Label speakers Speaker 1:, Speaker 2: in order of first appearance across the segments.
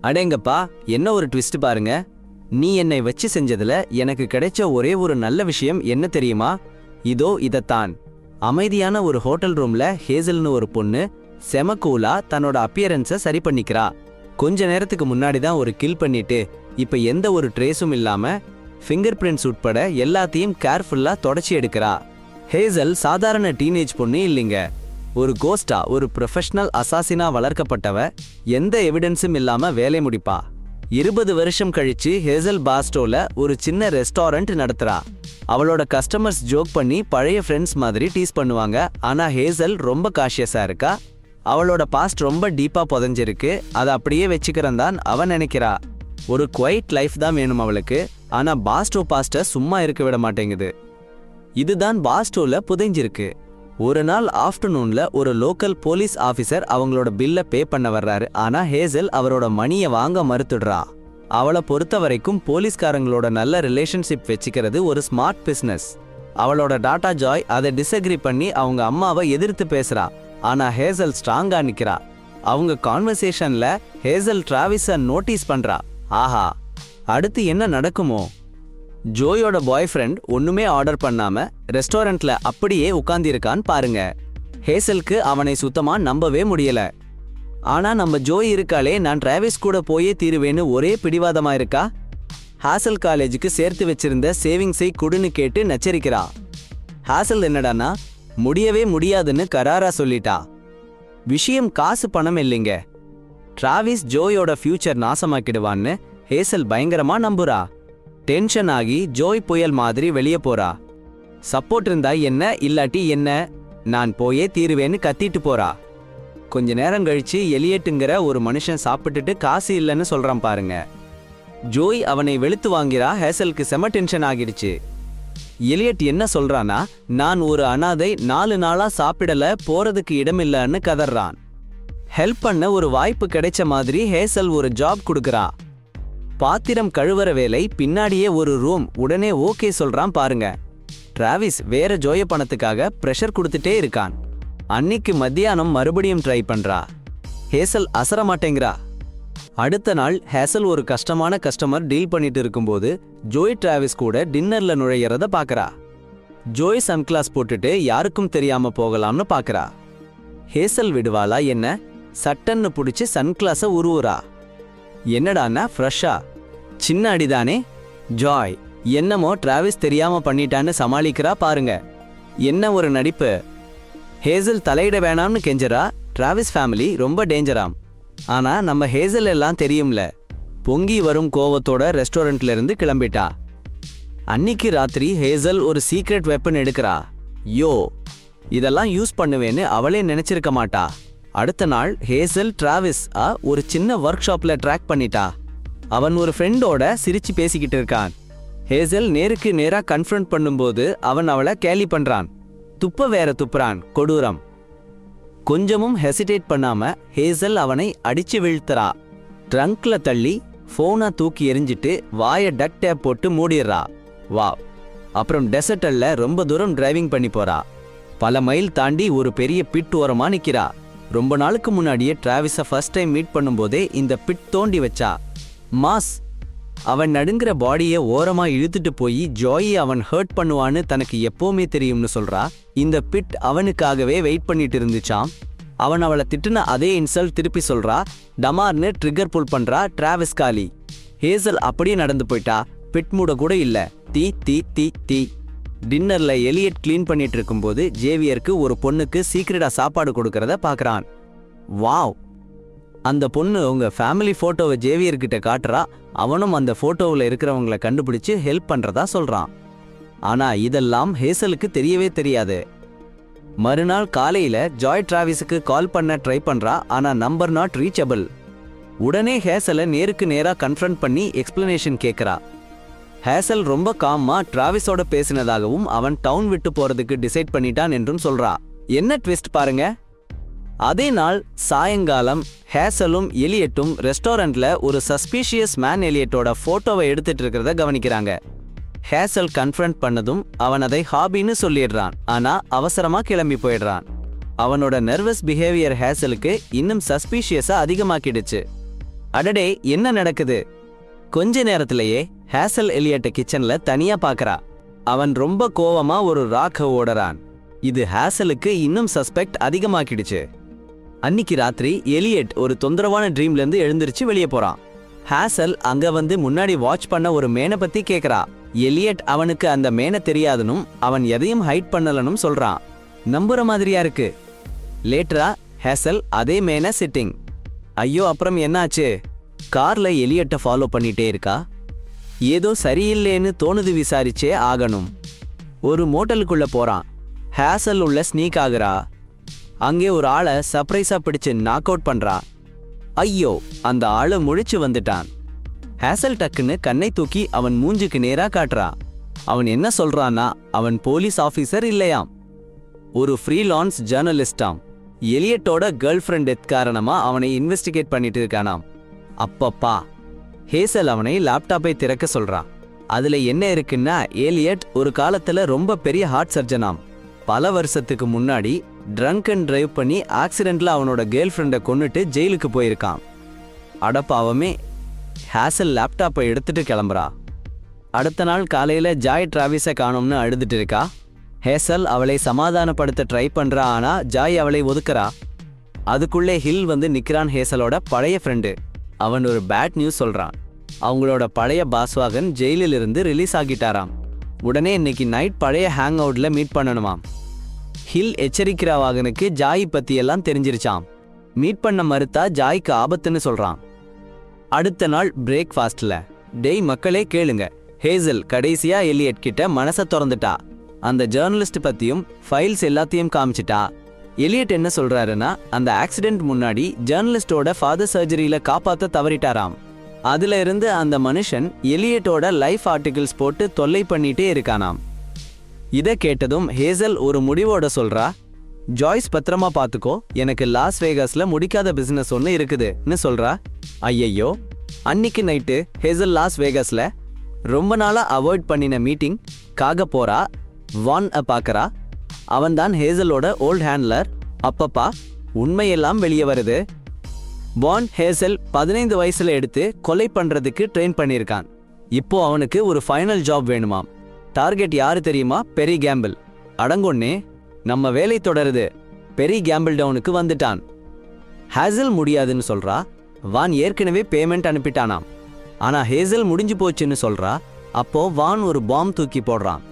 Speaker 1: அடேங்கப்பா, என்ன ஒரு ட்விஸ்ட் பாருங்க. நீ என்னை வச்சு செஞ்சதுல எனக்கு கிடைச்ச ஒரே ஒரு நல்ல விஷயம் என்ன தெரியுமா? இதோ இதத்தான். அமைதியான ஒரு ஹோட்டல் ரூம்ல ஹேசல்னு ஒரு பொண்ணு செமக்கூலா தன்னோட அப்பியரன்ஸை சரி பண்ணிக்கிறா. கொஞ்ச நேரத்துக்கு முன்னாடி தான் ஒரு கில் பண்ணிட்டு இப்ப எந்த ஒரு ட்ரேஸும் இல்லாம ஃபிங்கர் பிரிண்ட்ஸ் உட்பட எல்லாத்தையும் கேர்ஃபுல்லா தொடச்சி எடுக்கிறா. ஹேசல் சாதாரண டீனேஜ் பொண்ணு இல்லைங்க. ஒரு கோஸ்டா, ஒரு ப்ரொஃபஷனல் அசாசினா வளர்க்கப்பட்டவ. எந்த எவிடன்ஸும் இல்லாம வேலை முடிப்பா. 20 வருஷம் கழிச்சு ஹேசல் பாஸ்டோல ஒரு சின்ன ரெஸ்டாரண்ட் நடத்துறா. அவளோட கஸ்டமர்ஸ் ஜோக் பண்ணி பழைய ஃப்ரெண்ட்ஸ் மாதிரி டீஸ் பண்ணுவாங்க. ஆனா ஹேசல் ரொம்ப காஷியஸா இருக்கா. அவளோட பாஸ்ட் ரொம்ப டீப்பா புதைஞ்சிருக்கு. அதை அப்படியே வச்சுக்கிறேன் தான் அவன் நினைக்கிறா. ஒரு குவைட் லைஃப் தான் வேணும் அவளுக்கு. ஆனா பாஸ்டோ பாஸ்ட சும்மா இருக்க விட மாட்டேங்குது. இதுதான் பாஸ்டோல புதைஞ்சிருக்கு. ஒரு நாள் ஆஃப்டர்நூன்ல ஒரு லோக்கல் போலீஸ் ஆஃபீஸர் அவங்களோட பில்லை பே பண்ண வர்றாரு. ஆனா ஹேசல் அவரோட மணியை வாங்க மறுத்துடுறா. அவளை பொறுத்த வரைக்கும் போலீஸ்காரங்களோட நல்ல ரிலேஷன்ஷிப் வச்சுக்கிறது ஒரு ஸ்மார்ட் பிஸ்னஸ். அவளோட டாட்டா ஜாய் அதை டிஸ்அக்ரி பண்ணி அவங்க அம்மாவை எதிர்த்து பேசுறா. ஆனா ஹேசல் ஸ்ட்ராங்கா நிக்கிறா. அவங்க கான்வர்சேஷன்ல ஹேசல் டிராவிஸை நோட்டீஸ் பண்றா. ஆஹா, அடுத்து என்ன நடக்குமோ? ஜோயோட பாய் ஃப்ரெண்ட் ஒண்ணுமே ஆர்டர் பண்ணாம ரெஸ்டாரண்ட்ல அப்படியே உட்கார்ந்திருக்கான்னு பாருங்க. ஹேசலுக்கு அவனை சுத்தமா நம்பவே முடியல. ஆனா நம்ம ஜோய் இருக்காளே, நான் டிராவிஸ் கூட போயே தீருவேன்னு ஒரே பிடிவாதமா இருக்கா. ஹேசல் காலேஜுக்கு சேர்த்து வச்சிருந்த சேவிங்ஸை கொடுன்னு கேட்டு நச்சரிக்கிறா. ஹேசல் என்னடானா முடியவே முடியாதுன்னு கராரா சொல்லிட்டா. விஷயம் காசு பணம் இல்லைங்க. டிராவிஸ் ஜோயோட ஃபியூச்சர் நாசமாக்கிடுவான்னு ஹேசல் பயங்கரமா நம்புறா. டென்ஷன் ஆகி ஜோய் புயல் மாதிரி வெளியே போறா. சப்போர்ட் இருந்தா என்ன, இல்லாட்டி என்ன, நான் போயே தீருவேன்னு கத்திட்டு போறா. கொஞ்ச நேரம் கழிச்சு எலியட்டுங்கிற ஒரு மனுஷன் சாப்பிட்டுட்டு காசு இல்லைன்னு சொல்றான் பாருங்க. ஜோய் அவனை வெளுத்து வாங்கிறா. ஹேசலுக்கு செம டென்ஷன் ஆகிடுச்சு. எலியட் என்ன சொல்றானா, நான் ஒரு அனாதை, 4 நாளா சாப்பிடல, போறதுக்கு இடமில்லன்னு கதறான். ஹெல்ப் பண்ண ஒரு வாய்ப்பு கிடைச்ச மாதிரி ஹேசல் ஒரு ஜாப் கொடுக்கறா. பாத்திரம் கழுவுற வேலை, பின்னாடியே ஒரு ரூம். உடனே ஓகே சொல்றான் பாருங்க. டிராவிஸ் வேற ஜோய பணத்துக்காக பிரஷர் கொடுத்துட்டே இருக்கான். அன்னைக்கு மத்தியானம் மறுபடியும் ட்ரை பண்றா. ஹேசல் அசர மாட்டேங்கிறா. அடுத்த நாள் ஹேசல் ஒரு கஷ்டமான கஸ்டமர் டீல் பண்ணிட்டு இருக்கும்போது ஜோய் டிராவிஸ் கூட டின்னர்ல நுழையறத பாக்குறா. ஜோய் சன்கிளாஸ் போட்டுட்டு யாருக்கும் தெரியாம போகலாம்னு பாக்குறா. ஹேசல் விடுவாளா என்ன? சட்டன்னு புடிச்சு சன்கிளாஸ உருவுறா. என்னடான்னா ஃப்ரெஷ்ஷா, சின்ன அடிதானே. ஜாய் என்னமோ டிராவிஸ் தெரியாம பண்ணிட்டான்னு சமாளிக்கிறா பாருங்க. என்ன ஒரு நடிப்பு. ஹேசல் தலையிட வேணாம்னு கெஞ்சரா. டிராவிஸ் ஃபேமிலி ரொம்ப டேஞ்சராம். ஆனா நம்ம ஹேசல் எல்லாம் தெரியும்ல. பொங்கி வரும் கோவத்தோட ரெஸ்டாரண்ட்ல இருந்து கிளம்பிட்டா. அன்னிக்கு ராத்திரி ஹேசல் ஒரு சீக்ரெட் வெப்பன் எடுக்கிறா. யோ, இதெல்லாம் யூஸ் பண்ணுவேன்னு அவளே நினைச்சிருக்க மாட்டா. அடுத்த நாள் ஹேசல் டிராவிஸ் ஒரு சின்ன ஒர்க் ஷாப்ல ட்ராக் பண்ணிட்டா. அவன் ஒரு ஃப்ரெண்டோட சிரிச்சு பேசிக்கிட்டு இருக்கான். ஹேசல் நேருக்கு நேரா கன்ஃபரண்ட் பண்ணும்போது அவன் அவளை கேலி பண்றான். துப்ப வேற துப்புறான். கொடூரம். கொஞ்சமும் ஹெசிடேட் பண்ணாம ஹேசல் அவனை அடிச்சு வீழ்த்துறா. ட்ரங்க்ல தள்ளி போனை தூக்கி எரிஞ்சிட்டு வாய டக் டேப் போட்டு மூடிடுறா. வா. அப்புறம் டெசர்ட்ல ரொம்ப தூரம் டிரைவிங் பண்ணி போறா. பல மைல் தாண்டி ஒரு பெரிய பிட் ஓரமா நிக்கிறா. ரொம்ப நாளுக்கு முன்னாடியே டிராவிஸை ஃபர்ஸ்ட் டைம் மீட் பண்ணும்போதே இந்த பிட் தோண்டி வச்சா. மாஸ். அவன் நடுங்கிற பாடியை ஓரமா இழுத்துட்டு போய் ஜோயி அவன் ஹர்ட் பண்ணுவான்னு தனக்கு எப்பவுமே தெரியும்னு சொல்றா. இந்த பிட் அவனுக்காகவே வெயிட் பண்ணிட்டு இருந்துச்சாம். அவன் அவளை திட்டுன அதே இன்சல்ட் திருப்பி சொல்றா. டமார்னு ட்ரிகர் புல் பண்றா. டிராவிஸ் காலி. ஹேசல் அப்படியே நடந்து போயிட்டா. பிட் மூட கூட இல்ல. தீ தீ தீ தீ. டின்னர்ல எலியட் கிளீன் பண்ணிட்டு இருக்கும்போது ஜேவியருக்கு ஒரு பொண்ணுக்கு சீக்கிரட்டா சாப்பாடு கொடுக்கறத பாக்குறான். வாவ். அந்த பொண்ணு உங்க ஃபேமிலி போட்டோவை ஜேவியர் கிட்ட காட்டுறா. அவனும் அந்த போட்டோவில் இருக்கிறவங்களை கண்டுபிடிச்சு ஹெல்ப் பண்றதா சொல்றான். ஆனா இதெல்லாம் ஹேசலுக்கு தெரியவே தெரியாது. மறுநாள் காலையில ஜாய் டிராவிஸுக்கு கால் பண்ண ட்ரை பண்றா. ஆனா நம்பர் நாட் ரீச்சபிள். உடனே ஹேசலை நேருக்கு நேரா கன்ஃபரண்ட் பண்ணி எக்ஸ்பிளனேஷன் கேட்கறா. ஹேசல் ரொம்ப காமா டிராவிஸோட பேசினதாகவும் அவன் டவுன் விட்டு போறதுக்கு டிசைட் பண்ணிட்டான் என்றும் சொல்றா. என்ன ட்விஸ்ட் பாருங்க. அதே நாள் சாயங்காலம் ஹேசலும் எலியட்டும் ரெஸ்டாரண்ட்ல ஒரு சஸ்பீஷியஸ் மேன் எலியட்டோட போட்டோவை எடுத்துட்டு இருக்கிறத கவனிக்கிறாங்க. ஹேசல் கன்ஃபரண்ட் பண்ணதும் அவன் அதை ஹாபின்னு சொல்லிடுறான். ஆனா அவசரமா கிளம்பி போயிடுறான். அவனோட நர்வஸ் பிஹேவியர் ஹேசலுக்கு இன்னும் சஸ்பீஷியஸா அதிகமாக்கிடுச்சு. அடடே, என்ன நடக்குது? கொஞ்ச நேரத்திலேயே ஹேசல் எலியட்ட கிச்சன்ல தனியா பாக்குறா. அவன் ரொம்ப கோவமா ஒரு ராக்க ஓடறான். இது ஹேசலுக்கு இன்னும் சஸ்பெக்ட் அதிகமாக்கிடுச்சு. அன்னிக்கு ராத்திரி எலியட் ஒரு தொந்தரவான ட்ரீம்ல இருந்து எழுந்திருச்சு வெளியே போறான். ஹேசல் அங்க வந்து முன்னாடி வாட்ச் பண்ண ஒரு மேனை பத்தி கேக்குறா. எலியட் அவனுக்கு அந்த மேனை தெரியாதுனும் அவன் எதையும் ஹைட் பண்ணலனும் சொல்றான். நம்புற மாதிரியா இருக்கு. லேட்டரா ஹேசல் அதே மேனை சிட்டிங். ஐயோ, அப்புறம் என்னாச்சு? கார்ல எலியட்ட ஃபாலோ பண்ணிட்டே இருக்கா. ஏதோ சரியில்லைன்னு தோணுது, விசாரிச்சே ஆகணும். ஒரு மோட்டலுக்குள்ள போறான். ஹேசல் உள்ள ஸ்னீக் ஆகுறா. அங்கே ஒரு ஆளை சர்ப்ரைஸா பிடிச்சு நாக் அவுட் பண்றா. ஐயோ, அந்த ஆளு முழிச்சு வந்துட்டான். ஹேசல் டக்குன்னு கண்ணை தூக்கி அவன் மூஞ்சுக்கு நேரா காட்டுறா. அவன் என்ன சொல்றான்னா, அவன் போலீஸ் ஆபீசர் இல்லையாம், ஒரு ஃப்ரீலான்ஸ் ஜேர்னலிஸ்டாம். எலியட்டோட கேர்ள் ஃப்ரெண்ட் டெத் காரணமா அவனை இன்வெஸ்டிகேட் பண்ணிட்டு இருக்கானாம். அப்பப்பா. ஹேசல் அவனை லேப்டாப்பை திறக்க சொல்றா. அதுல என்ன இருக்குன்னா, எலியட் ஒரு காலத்துல ரொம்ப பெரிய ஹார்ட் சர்ஜனாம். பல வருஷத்துக்கு முன்னாடி ட்ரங்க் அண்ட் டிரைவ் பண்ணி ஆக்சிடென்ட்ல அவனோட கேர்ள் ஃப்ரெண்டை கொன்னுட்டு ஜெயிலுக்கு போயிருக்கான். அடப்பாவமே. ஹேசல் லேப்டாப்பை எடுத்துட்டு கிளம்புறா. அடுத்த நாள் காலையில ஜாய் டிராவிஸை காணும்னு அழுதுட்டு இருக்கா. ஹேசல் அவளை சமாதானப்படுத்த ட்ரை பண்றா. ஆனா ஜாய் அவளை ஒதுக்குறா. அதுக்குள்ளே ஹில் வந்து நிக்கிறான், ஹேசலோட பழைய ஃப்ரெண்டு. அவன் ஒரு பேட் நியூஸ் சொல்றான். அவங்களோட பழைய பாஸ்வாகன் ஜெயிலில் இருந்து ரிலீஸ் ஆகிட்டாராம். உடனே இன்னைக்கு நைட் பழைய ஹேங் அவுட்ல மீட் பண்ணணுமாம். ஹில் எச்சரிக்கிற வாகனுக்கு ஜாய் பத்தி எல்லாம் தெரிஞ்சிருச்சாம். மீட் பண்ண மறுத்தா ஜாய்க்கு ஆபத்துன்னு சொல்றான். அடுத்த நாள் பிரேக்ஃபாஸ்ட்ல, டேய் மக்களே கேளுங்க, ஹேசல் கடைசியா எலியட் கிட்ட மனசை திறந்துட்டா. அந்த ஜேர்னலிஸ்ட் பத்தியும் ஃபைல்ஸ் எல்லாத்தையும் காமிச்சிட்டா. எலியட் என்ன சொல்றாருன்னா, அந்த ஆக்சிடென்ட் முன்னாடி ஜேர்னலிஸ்டோட ஃபாதர் சர்ஜரியில காப்பாத்த தவறிட்டாராம். அதுல இருந்து அந்த மனுஷன் எலியட்டோட லைஃப் ஆர்டிகிள்ஸ் போட்டு தொல்லை பண்ணிட்டே இருக்கானாம். இதை கேட்டதும் ஹேசல் ஒரு முடிவோட சொல்றா. ஜாய்ஸ் பத்திரமா பாத்துக்கோ, எனக்கு லாஸ் வேகாஸ்ல முடிக்காத பிசினஸ் ஒன்று இருக்குதுன்னு சொல்றா. ஐயையோ. அன்னிக்கு நைட்டு ஹேசல் லாஸ் வேகாஸ்ல ரொம்ப நாளா அவாய்ட் பண்ணின மீட்டிங் காக போறா. வான் பாக்கறா. அவன் தான் ஹேசலோட ஓல்ட் ஹேண்ட்லர். அப்பப்பா, உண்மையெல்லாம் வெளியே வருது. வான் ஹேசல் 15 வயசுல எடுத்து கொலை பண்றதுக்கு ட்ரெயின் பண்ணியிருக்கான். இப்போ அவனுக்கு ஒரு ஃபைனல் ஜாப் வேணுமாம். டார்கெட் யாரு தெரியுமா? பெரி கேம்பிள். அடங்கொன்னே, நம்ம வேலை தொடருது. பெரி கேம்பிள் டவுனுக்கு வந்துட்டான். ஹேசல் முடியாதுன்னு சொல்றா. வான் ஏற்கனவே பேமெண்ட் அனுப்பிட்டானாம். ஆனா ஹேசல் முடிஞ்சு போச்சுன்னு சொல்றா. அப்போ வான் ஒரு பாம் தூக்கி போடுறான்.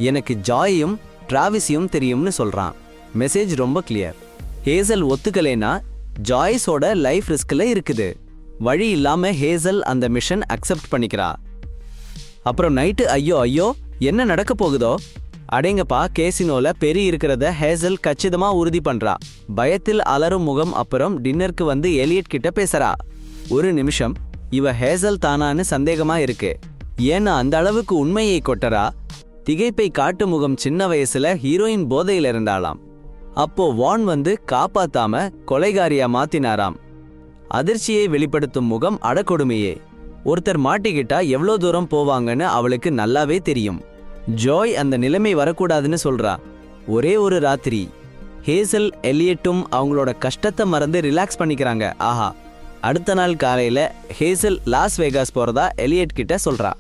Speaker 1: எனக்கு ஜாயையும் டிராவிஸையும் தெரியும்னு சொல்றான். மெசேஜ் ரொம்ப கிளியர். ஹேசல் ஒத்துக்கலைனா ஜாய்ஸோட லைஃப் ரிஸ்க்ல இருக்குது. வழி இல்லாம ஹேசல் அந்த மிஷன் அக்செப்ட் பண்ணிக்கிறா. அப்புறம் நைட்டு ஐயோ ஐயோ என்ன நடக்க போகுதோ. அடேங்கப்பா, கேசினோல பெரி இருக்கிறத ஹேசல் கச்சிதமா உறுதி பண்றா. பயத்தில் அலரும் முகம். அப்புறம் டின்னருக்கு வந்து எலியட் கிட்ட பேசுறா. ஒரு நிமிஷம், இவ ஹேசல் தானான்னு சந்தேகமா இருக்கு. ஏன்னா அந்த அளவுக்கு உண்மையை கொட்டரா. திகைப்பை காட்டு முகம். சின்ன வயசுல ஹீரோயின் போதையில இருந்தாளாம். அப்போ வான் வந்து காப்பாத்தாம கொலைகாரியா மாத்தினாராம். அதிர்ச்சியை வெளிப்படுத்தும் முகம். அடக்கொடுமையே. ஒருத்தர் மாட்டிக்கிட்டா எவ்வளோ தூரம் போவாங்கன்னு அவளுக்கு நல்லாவே தெரியும். ஜாய் அந்த நிலைமை வரக்கூடாதுன்னு சொல்றா. ஒரே ஒரு ராத்திரி ஹேசல் எலியட்டும் அவங்களோட கஷ்டத்தை மறந்து ரிலாக்ஸ் பண்ணிக்கிறாங்க. ஆஹா. அடுத்த நாள் காலையில ஹேசல் லாஸ் வேகாஸ் போறதா எலியட் கிட்ட சொல்றா.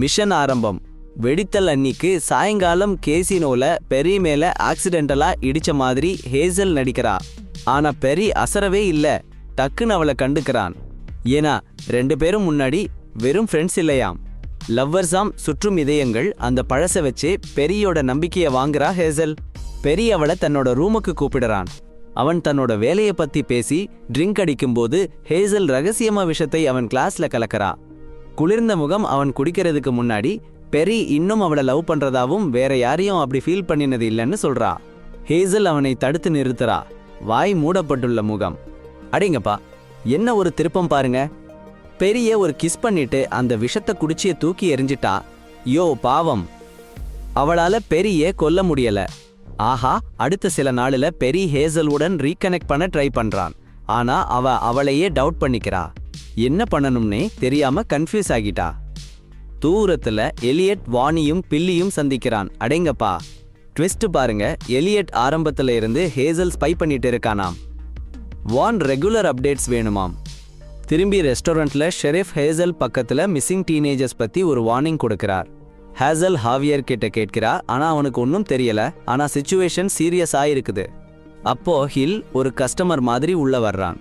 Speaker 1: மிஷன் ஆரம்பம். வெடித்தல் அன்னிக்கு சாயங்காலம் கேசினோல பெரி மேல ஆக்சிடென்டலா இடிச்ச மாதிரி ஹேசல் நடிக்கிறா. ஆனா பெரி அசரவே இல்ல. டக்குன்னு அவளை கண்டுக்கிறான். ஏன்னா 2 பேரும் முன்னாடி வெறும் ஃப்ரெண்ட்ஸ் இல்லையாம், லவ்வர்ஸாம். சுற்றும் இதயங்கள். அந்த பழச வச்சு பெரியோட நம்பிக்கையை வாங்குறா ஹேசல். பெரி அவளை தன்னோட ரூமுக்கு கூப்பிடுறான். அவன் தன்னோட வேலையை பத்தி பேசி ட்ரிங்க் அடிக்கும்போது ஹேசல் ரகசியமா விஷத்தை அவன் கிளாஸ்ல கலக்கிறா. குளிர்ந்த முகம். அவன் குடிக்கிறதுக்கு முன்னாடி பெரி இன்னும் அவளை லவ் பண்றதாவும் வேற யாரையும் அப்படி ஃபீல் பண்ணினது இல்லைன்னு சொல்றா. ஹேசல் அவனை தடுத்து நிறுத்துறா. வாய் மூடப்பட்டுள்ள முகம். அடிங்கப்பா, என்ன ஒரு திருப்பம் பாருங்க. பெரிய ஒரு கிஸ் பண்ணிட்டு அந்த விஷத்தை குடிச்சிய தூக்கி எரிஞ்சிட்டா. யோ பாவம். அவளால பெரிய கொல்ல முடியல. ஆஹா. அடுத்த சில நாளில் பெரி ஹேசலுடன் ரீகனெக்ட் பண்ண ட்ரை பண்றான். ஆனா அவளையே டவுட் பண்ணிக்கிறா. என்ன பண்ணணும்னே தெரியாம கன்ஃபியூஸ் ஆகிட்டா. தூரத்துல எலியட் வானியும் பில்லியும் சந்திக்கிறான். அடேங்கப்பா, ட்விஸ்ட் பாருங்க. எலியட் ஆரம்பத்துல இருந்து ஹேசல் ஸ்பை பண்ணிட்டு இருக்கானாம். வான் ரெகுலர் அப்டேட்ஸ் வேணுமாம். திரும்பி ரெஸ்டாரண்ட்ல ஷெரீஃப் ஹேசல் பக்கத்துல மிஸ்ஸிங் டீனேஜர்ஸ் பத்தி ஒரு வார்னிங் கொடுக்கிறார். ஹேசல் ஹாவியர் கிட்ட கேட்கிறா, ஆனா அவனுக்கு ஒன்றும் தெரியல. ஆனா சிச்சுவேஷன் சீரியஸா இருக்குது. அப்போ ஹில் ஒரு கஸ்டமர் மாதிரி உள்ள வர்றான்.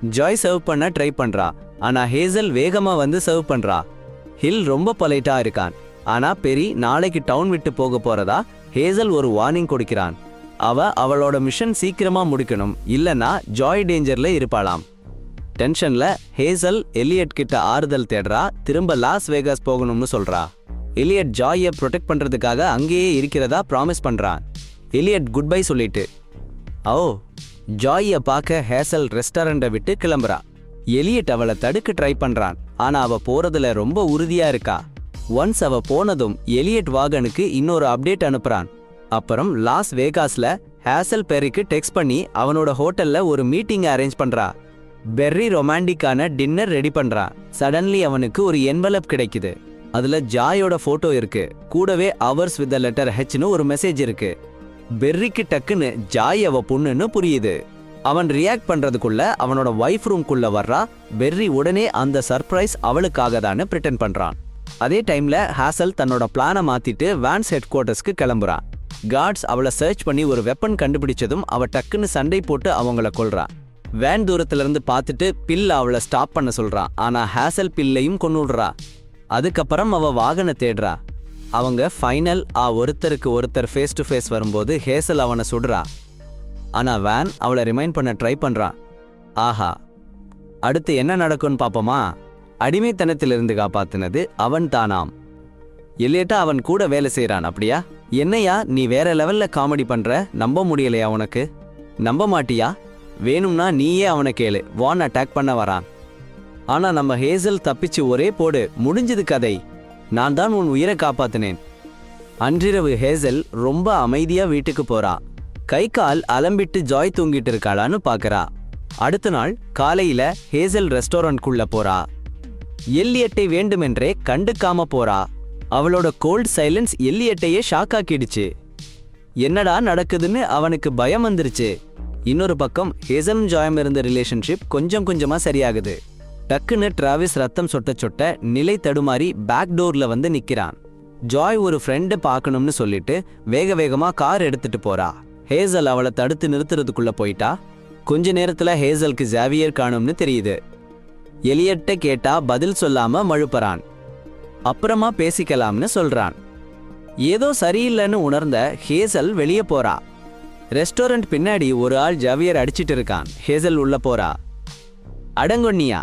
Speaker 1: ஜாய் சர்வ் பண்ண ட்ரை பண்றா, ஆனா ஹேசல் வேகமா வந்து சர்வ் பண்றா. ஹில் ரொம்ப பொலைட்டா இருக்கான். ஆனா பெரி நாளைக்கு டவுன் விட்டு போக போறதா ஹேசல் ஒரு வார்னிங் கொடுக்கிறான். அவளோட மிஷன் சீக்கிரமா முடிக்கணும், இல்லனா ஜாய் டேஞ்சர்ல இருப்பாளாம். டென்ஷன்ல ஹேசல் எலியட் கிட்ட ஆறுதல் தேடுறா. திரும்ப லாஸ் வேகாஸ் போகணும்னு சொல்றா. எலியட் ஜாயை ப்ரொடெக்ட் பண்றதுக்காக அங்கேயே இருக்கிறதா ப்ராமிஸ் பண்றான். எலியட் குட் பை சொல்லிட்டு ஜாயை பார்க்க ஹேசல் ரெஸ்டாரண்ட்டை விட்டு கிளம்புறா. எலியட் அவளை தடுக்க ட்ரை பண்றான். ஆனா அவ போறதுல ரொம்ப உறுதியா இருக்கா. ஒன்ஸ் அவ போனதும் எலியட் வாகனுக்கு இன்னொரு அப்டேட் அனுப்புறான். அப்புறம் லாஸ் வேகாஸ்ல ஹேசல் பெர்ரிக்கு டெக்ஸ்ட் பண்ணி அவனோட ஹோட்டல்ல ஒரு மீட்டிங் அரேஞ்ச் பண்றா. பெர்ரி ரொமான்டிக்கான டின்னர் ரெடி பண்றான். சடன்லி அவனுக்கு ஒரு என்வலப் கிடைக்குது. அதுல ஜாயோட போட்டோ இருக்கு. கூடவே அவர்ஸ் வித் லெட்டர் ஹெச்னு ஒரு மெசேஜ் இருக்கு. பெர்ரிக்கு டக்குன்னு ஜாய் அவ பொண்ணுன்னு புரியுது. அவன் ரியாக்ட் பண்றதுக்குள்ள அவனோட வைஃப் ரூம்குள்ள வர்றா. பெர்ரி உடனே அந்த சர்ப்ரைஸ் அவளுக்காக தானே பிரிட்டன் பண்றான். அதே டைம்ல ஹேசல் தன்னோட பிளானை மாத்திட்டு வான்ஸ் ஹெட் குவார்ட்டர்ஸ்க்கு கிளம்புறான். கார்ட்ஸ் அவளை சர்ச் பண்ணி ஒரு வெப்பன் கண்டுபிடிச்சதும் அவ டக்குன்னு சண்டை போட்டு அவங்கள கொல்றா. வேன் தூரத்துல இருந்து பார்த்துட்டு பில் அவளை ஸ்டாப் பண்ண சொல்றான். ஆனா ஹேசல் பில்லையும் கொன்னுடுறா. அதுக்கப்புறம் அவ வாகனை தேடுறா. அவங்க ஃபைனல் ஒருத்தருக்கு ஒருத்தர் ஃபேஸ் டு ஃபேஸ் வரும்போது ஹேசல் அவனை சுடுறா. ஆனா வேன் அவளை ரிமைண்ட் பண்ண ட்ரை பண்றான். ஆஹா, அடுத்து என்ன நடக்கும்னு பாப்போமா? அடிமைத்தனத்திலிருந்து காப்பாத்தினது அவன் தானாம். எலியட்டா அவன் கூட வேலை செய்யறான். அப்படியா? என்னையா நீ வேற லெவல்ல காமெடி பண்ற? நம்ப முடியலையா உனக்கு? நம்ப மாட்டியா? வேணும்னா நீயே அவனை கேளு. வான் அட்டாக் பண்ண வரான். ஆனா நம்ம ஹேசல் தப்பிச்சு ஒரே போடு, முடிஞ்சது கதை. நான் தான் உன் உயிரை காப்பாத்தினேன். அன்றிரவு ஹேசல் ரொம்ப அமைதியா வீட்டுக்கு போறா. கை கால் அலம்பிட்டு ஜாய் தூங்கிட்டு இருக்காளான்னு பாக்குறா. அடுத்த நாள் காலையில ஹேசல் ரெஸ்டாரண்ட்குள்ள போறா. எல்லியட்டை வேண்டுமென்றே கண்டுக்காம போறா. அவளோட கோல்ட் சைலன்ஸ் எல்லியட்டையே ஷாக் ஆக்கிடுச்சு. என்னடா நடக்குதுன்னு அவனுக்கு பயம் வந்துருச்சு. இன்னொரு பக்கம் ஹேசலும் ஜாயும் இருந்த ரிலேஷன்ஷிப் கொஞ்சம் கொஞ்சமா சரியாகுது. டக்குன்னு டிராவிஸ் ரத்தம் சொட்ட சொட்ட நிலை தடுமாறி பேக் டோர்ல வந்து நிக்கிறான். ஜாய் ஒரு ஃப்ரெண்டை பார்க்கணும்னு சொல்லிட்டு வேக வேகமா கார் எடுத்துட்டு போறா. ஹேசல் அவளை தடுத்து நிறுத்துறதுக்குள்ள போயிட்டா. கொஞ்ச நேரத்துல ஹேசலுக்கு ஜாவியர் காணும்னு தெரியுது. எலியட்ட கேட்டா பதில் சொல்லாம மழுப்புறான். அப்புறமா பேசிக்கலாம்னு சொல்றான். ஏதோ சரியில்லைன்னு உணர்ந்த ஹேசல் வெளியே போறா. ரெஸ்டாரண்ட் பின்னாடி ஒரு ஆள் ஜாவியர் அடிச்சிட்டு இருக்கான். ஹேசல் உள்ள போறா. அடங்கொன்னியா,